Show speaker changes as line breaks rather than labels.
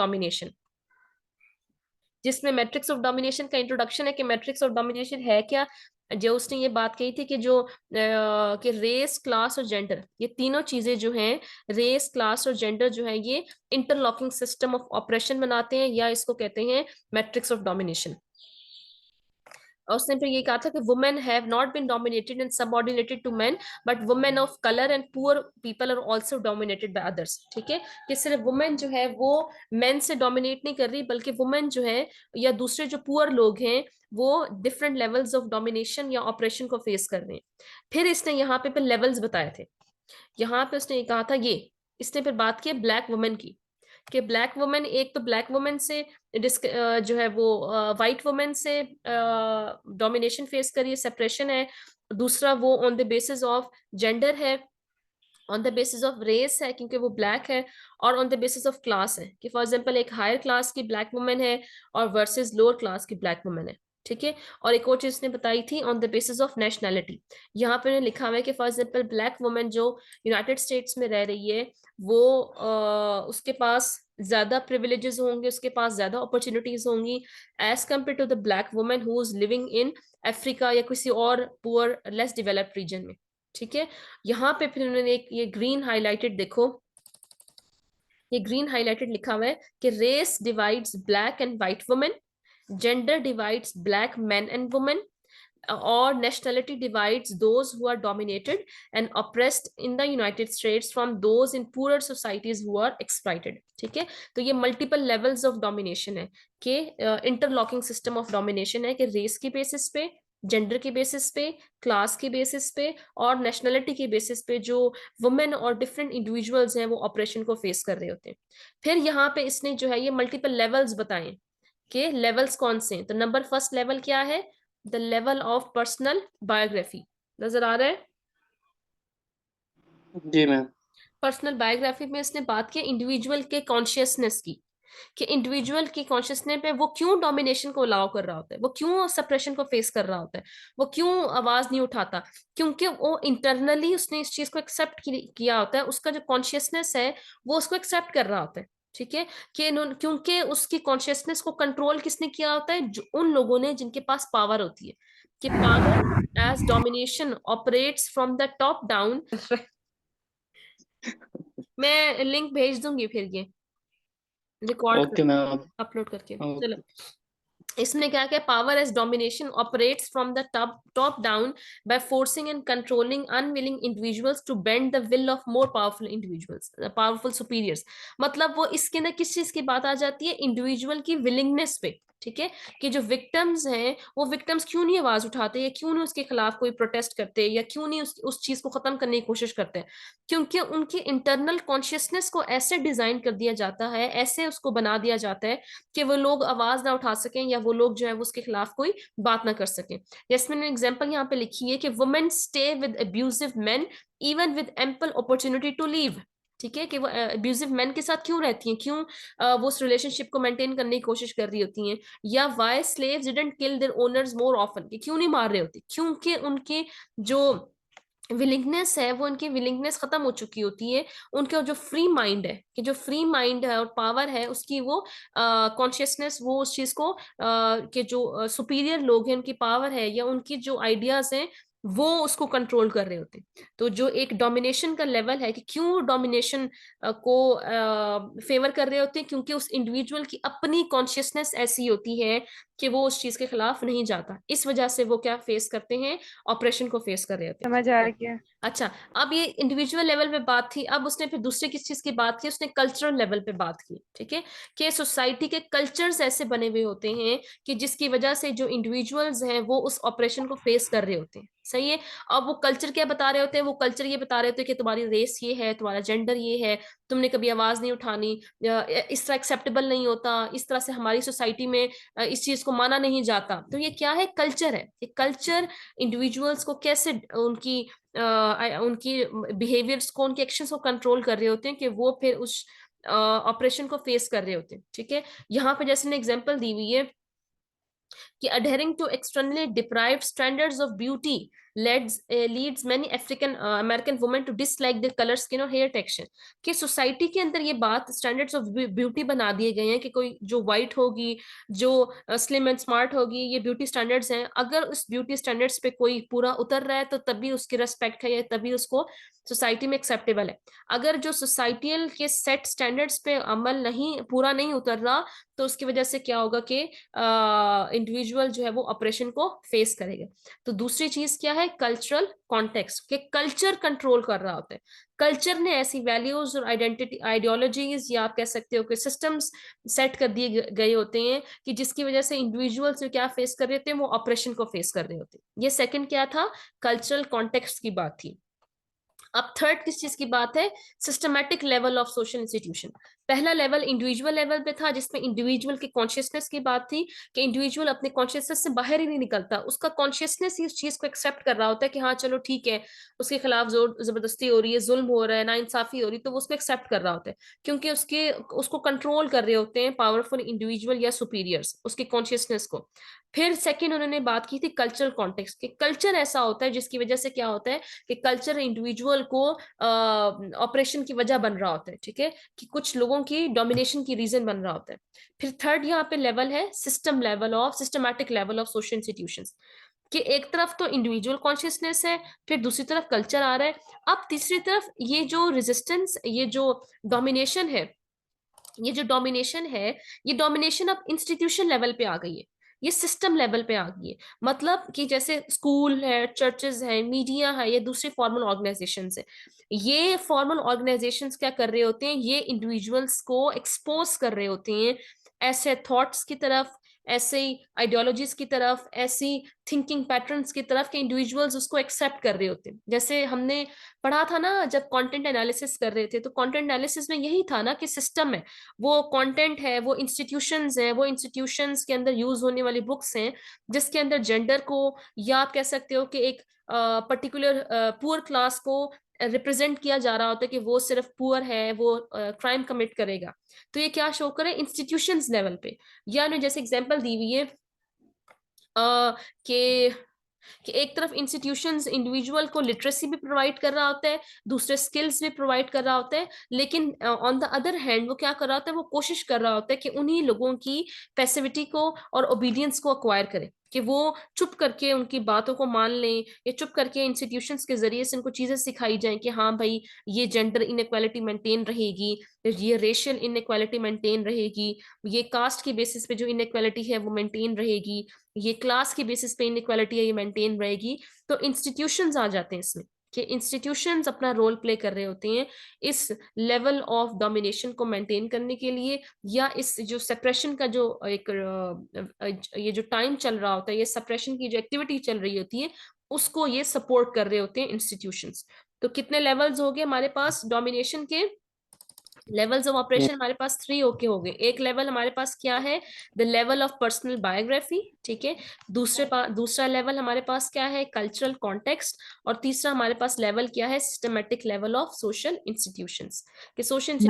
Domination, जिसमें matrix of domination का introduction है कि मैट्रिक्स ऑफ डोमिनेशन है क्या। जो उसने ये बात कही थी कि जो कि रेस, क्लास और जेंडर, ये तीनों चीजें जो हैं, रेस, क्लास और जेंडर जो है, ये इंटरलॉकिंग सिस्टम ऑफ ऑपरेशन बनाते हैं, या इसको कहते हैं मैट्रिक्स ऑफ डोमिनेशन। और उसने फिर ये कहा था कि women have not been dominated and subordinated to men, but women of colour and poor people are also dominated by others. ठीक है, कि सिर्फ वुमेन जो है वो मेन से डोमिनेट नहीं कर रही, बल्कि वुमेन जो है या दूसरे जो पुअर लोग हैं वो डिफरेंट लेवल्स ऑफ डोमिनेशन या ऑपरेशन को फेस कर रहे हैं। फिर इसने यहाँ पे लेवल्स बताए थे। यहाँ पे उसने कहा था, ये इसने फिर बात की ब्लैक वुमेन की, कि ब्लैक वुमेन, एक तो ब्लैक वुमेन से जो है वो वाइट वुमेन से डोमिनेशन फेस करिए, सेपरेशन है। दूसरा वो on the basis of gender है, on the basis of race है क्योंकि वो ब्लैक है, और on the basis of class है कि फॉर एग्जांपल एक हायर क्लास की ब्लैक वुमेन है और वर्सेस लोअर क्लास की ब्लैक वुमेन है। ठीक है, और एक और चीज ने बताई थी on the basis of nationality. यहाँ पे लिखा हुआ है कि फॉर एग्जांपल ब्लैक वुमेन जो यूनाइटेड स्टेट्स में रह रही है, वो उसके पास ज्यादा प्रिविलेजेस होंगे, उसके पास ज्यादा अपॉर्चुनिटीज होंगी as compared to the black women who is living in Africa या किसी और पुअर लेस डेवलप्ड रीजन में। ठीक है, यहाँ पे फिर उन्होंने एक ये ग्रीन हाईलाइटेड, देखो ये ग्रीन हाईलाइटेड लिखा हुआ है कि race divides black and white women, gender divides black man and women, or nationality divides those who are dominated and oppressed in the United States from those in poorer societies who are exploited। ठीक है, तो ये multiple levels of domination है कि interlocking system of domination है कि race की basis पे, जेंडर के बेसिस पे, क्लास के बेसिस पे और नेशनलिटी के बेसिस पे जो वुमेन और डिफरेंट इंडिविजुअल्स हैं वो ऑपरेशन को फेस कर रहे होते हैं। फिर यहाँ पे इसने जो है ये मल्टीपल लेवल्स बताए कि लेवल्स कौन से हैं। तो नंबर फर्स्ट लेवल क्या है, the level of personal biography. नजर आ रहा है?
जी मैम।
पर्सनल बायोग्राफी में इसने बात की इंडिविजुअल के कॉन्शियसनेस की, कि इंडिविजुअल की कॉन्शियसनेस पे वो क्यों डोमिनेशन को अलाउ कर रहा होता है, वो क्यों सप्रेशन को फेस कर रहा होता है, वो क्यों आवाज नहीं उठाता, क्योंकि वो इंटरनली उसने इस चीज को एक्सेप्ट किया होता है, उसका जो कॉन्शियसनेस है वो उसको एक्सेप्ट कर रहा होता है। ठीक है, कि क्योंकि उसकी कॉन्शियसनेस को कंट्रोल किसने किया होता है, उन लोगों ने जिनके पास पावर होती है, कि power as domination operates from the top down. मैं लिंक भेज दूंगी फिर ये रिकॉर्ड
ओके मैम।
अपलोड करके। चलो,
ओके।
इसमें क्या क्या, power as domination operates from the top down by forcing and controlling unwilling individuals to bend the will of more powerful individuals, powerful superiors. मतलब वो इसके अंदर किस चीज की बात आ जाती है, इंडिविजुअल की विलिंगनेस पे। ठीक है, कि जो विक्टिम्स हैं वो विक्टिम्स क्यों नहीं आवाज उठाते, या क्यों नहीं उसके खिलाफ कोई प्रोटेस्ट करते, या क्यों नहीं उस चीज को खत्म करने की कोशिश करते, क्योंकि उनकी इंटरनल कॉन्शियसनेस को ऐसे डिजाइन कर दिया जाता है, ऐसे उसको बना दिया जाता है कि वो लोग आवाज ना उठा सकें, या वो लोग जो है वो उसके खिलाफ कोई बात ना कर सकें। जैसे मैंने एग्जांपल यहाँ पे लिखी है कि women stay with abusive men even with ample opportunity to leave. ठीक है, कि वो अब्यूजिव मैन के साथ क्यों रहती हैं, क्यों वो उस रिलेशनशिप को मेंटेन करने की कोशिश कर रही होती हैं। या why slaves didn't kill their owners more often, कि क्यों नहीं मार रहे होते, क्योंकि उनके जो विलिंगनेस है वो, उनकी विलिंगनेस खत्म हो चुकी होती है। उनका जो फ्री माइंड है, कि जो फ्री माइंड है और पावर है उसकी वो कॉन्शियसनेस, वो उस चीज को कि जो सुपीरियर लोग हैं उनकी पावर है या उनकी जो आइडियाज हैं वो उसको कंट्रोल कर रहे होते हैं। तो जो एक डोमिनेशन का लेवल है, कि क्यों डोमिनेशन को फेवर कर रहे होते हैं, क्योंकि उस इंडिविजुअल की अपनी कॉन्शियसनेस ऐसी होती है कि वो उस चीज के खिलाफ नहीं जाता, इस वजह से वो क्या फेस करते हैं, ऑपरेशन को फेस कर रहे होते
समझ आ
हैं।
गया।
अच्छा, अब ये इंडिविजुअल लेवल पे बात थी, अब उसने फिर दूसरे किस चीज की बात की, उसने कल्चरल लेवल पे बात की। ठीक है, कि सोसाइटी के कल्चर्स ऐसे बने हुए होते हैं कि जिसकी वजह से जो इंडिविजुअल्स हैं वो उस ऑपरेशन को फेस कर रहे होते हैं। सही है, अब वो कल्चर क्या बता रहे होते हैं, वो कल्चर ये बता रहे होते हैं कि तुम्हारी रेस ये है, तुम्हारा जेंडर ये है, तुमने कभी आवाज नहीं उठानी, इस तरह एक्सेप्टेबल नहीं होता, इस तरह से हमारी सोसाइटी में इस चीज को माना नहीं जाता। तो ये क्या है, कल्चर है। ये कल्चर इंडिविजुअल्स को कैसे उनकी बिहेवियर्स को, उनके एक्शंस को कंट्रोल कर रहे होते हैं कि वो फिर उस ऑपरेशन को फेस कर रहे होते हैं। ठीक है, यहाँ पे जैसे एग्जांपल दी हुई है कि adhering to externally deprived standards of beauty leads many African American women to dislike their color, skin और हेयर टेक्सचर। कि सोसाइटी के अंदर ये बात स्टैंडर्ड्स ऑफ ब्यूटी बना दिए गए हैं कि कोई जो व्हाइट होगी, जो स्लिम एंड स्मार्ट होगी, ये ब्यूटी स्टैंडर्ड्स हैं। अगर उस ब्यूटी स्टैंडर्ड्स पे कोई पूरा उतर रहा है तो तभी उसकी रिस्पेक्ट है, या तभी उसको सोसाइटी में एक्सेप्टेबल है। अगर जो सोसाइटियल के सेट स्टैंडर्ड्स पे अमल नहीं, पूरा नहीं उतर रहा, तो उसकी वजह से क्या होगा कि इंडिविजुअल जो है वो ऑपरेशन को फेस करेगा। तो दूसरी चीज क्या है, कल्चरल कॉन्टेक्स्ट, के कल्चर कंट्रोल कर रहा होता है। कल्चर ने ऐसी वैल्यूज और आइडेंटिटी, आइडियोलॉजीज, या आप कह सकते हो कि सिस्टम्स सेट कर दिए गए होते हैं कि जिसकी वजह से इंडिविजुअल्स क्या फेस कर रहे होते हैं, वो ऑपरेशन को फेस कर रहे होते हैं। ये सेकंड क्या था, कल्चरल कॉन्टेक्स्ट की बात थी। अब थर्ड किस चीज की बात है, systematic level of social institution. पहला लेवल इंडिविजुअल लेवल पे था, जिसमें इंडिविजुअल की कॉन्शियसनेस की बात थी कि इंडिविजुअल अपने कॉन्शियसनेस से बाहर ही नहीं निकलता, उसका कॉन्शियसनेस ही उस चीज को एक्सेप्ट कर रहा होता है कि हाँ चलो ठीक है, उसके खिलाफ जोर जबरदस्ती हो रही है, जुल्म हो रहा है, ना इंसाफी हो रही, तो वो उसको एक्सेप्ट कर रहा होता है, क्योंकि उसको कंट्रोल कर रहे होते हैं पावरफुल इंडिविजुअल या सुपीरियर्स उसके कॉन्शियसनेस को। फिर सेकेंड उन्होंने बात की थी कल्चरल कॉन्टेक्स्ट, कि कल्चर ऐसा होता है जिसकी वजह से क्या होता है कि कल्चर इंडिविजुअल को ऑपरेशन की वजह बन रहा होता है, ठीक है, कि कुछ लोगों की डोमिनेशन की रीजन बन रहा होता है। फिर थर्ड यहाँ पे लेवल है system level of, systematic level of social institutions, कि एक तरफ तो इंडिविजुअल कॉन्शियसनेस है, फिर दूसरी तरफ कल्चर आ रहा है, अब तीसरी तरफ ये जो रेजिस्टेंस, ये जो डोमिनेशन है, ये डोमिनेशन अब इंस्टीट्यूशन लेवल पे आ गई है, ये सिस्टम लेवल पे आ गई है। मतलब कि जैसे स्कूल है, चर्चेज है, मीडिया है, ये दूसरे फॉर्मल ऑर्गेनाइजेशंस है, ये फॉर्मल ऑर्गेनाइजेशंस क्या कर रहे होते हैं, ये इंडिविजुअल्स को एक्सपोज कर रहे होते हैं ऐसे थॉट्स की तरफ, ऐसे आइडियोलॉजीज की तरफ, ऐसी थिंकिंग पैटर्न्स की तरफ, कि इंडिविजुअल्स उसको एक्सेप्ट कर रहे होते हैं। जैसे हमने पढ़ा था ना जब कंटेंट एनालिसिस कर रहे थे, तो कंटेंट एनालिसिस में यही था ना कि सिस्टम है, वो कंटेंट है, वो इंस्टीट्यूशंस है, वो इंस्टीट्यूशंस के अंदर यूज होने वाली बुक्स हैं, जिसके अंदर जेंडर को, या आप कह सकते हो कि एक पर्टिकुलर पुअर क्लास को रिप्रेजेंट किया जा रहा होता है कि वो सिर्फ पुअर है, वो क्राइम कमिट करेगा। तो ये क्या शो करे इंस्टीट्यूशंस लेवल पे, या जैसे एग्जांपल दी हुई है कि एक तरफ इंस्टीट्यूशंस इंडिविजुअल को लिटरेसी भी प्रोवाइड कर रहा होता है, दूसरे स्किल्स भी प्रोवाइड कर रहा होता है, लेकिन ऑन द अदर हैंड वो क्या कर रहा होता है, वो कोशिश कर रहा होता है कि उन्हीं लोगों की पैसिविटी को और ओबीडियंस को अक्वायर करे, कि वो चुप करके उनकी बातों को मान लें, या चुप करके इंस्टीट्यूशंस के जरिए से उनको चीजें सिखाई जाएं कि हाँ भाई ये जेंडर इनइक्वालिटी मेंटेन रहेगी, ये रेशियल इनइक्वालिटी मेंटेन रहेगी, ये कास्ट की बेसिस पे जो इनइक्वालिटी है वो मेंटेन रहेगी, ये क्लास की बेसिस पे इनइक्वालिटी है ये मेंटेन रहेगी। तो इंस्टीट्यूशंस आ जाते हैं इसमें, कि इंस्टीट्यूशंस अपना रोल प्ले कर रहे होते हैं इस लेवल ऑफ डोमिनेशन को मेंटेन करने के लिए, या इस जो सेपरेशन का जो एक ये जो टाइम चल रहा होता है, ये सेपरेशन की जो एक्टिविटी चल रही होती है, उसको ये सपोर्ट कर रहे होते हैं इंस्टीट्यूशंस। तो कितने लेवल्स हो गए हमारे पास डोमिनेशन के, लेवल्स ऑफ ऑपरेशन हमारे पास 3 ओके हो गए। एक लेवल हमारे पास क्या है, the level of personal biography, ठीक है। दूसरा लेवल हमारे पास क्या है, कल्चरल कॉन्टेक्स्ट। और तीसरा हमारे पास लेवल क्या है, systematic level of social institutions, कि सोशल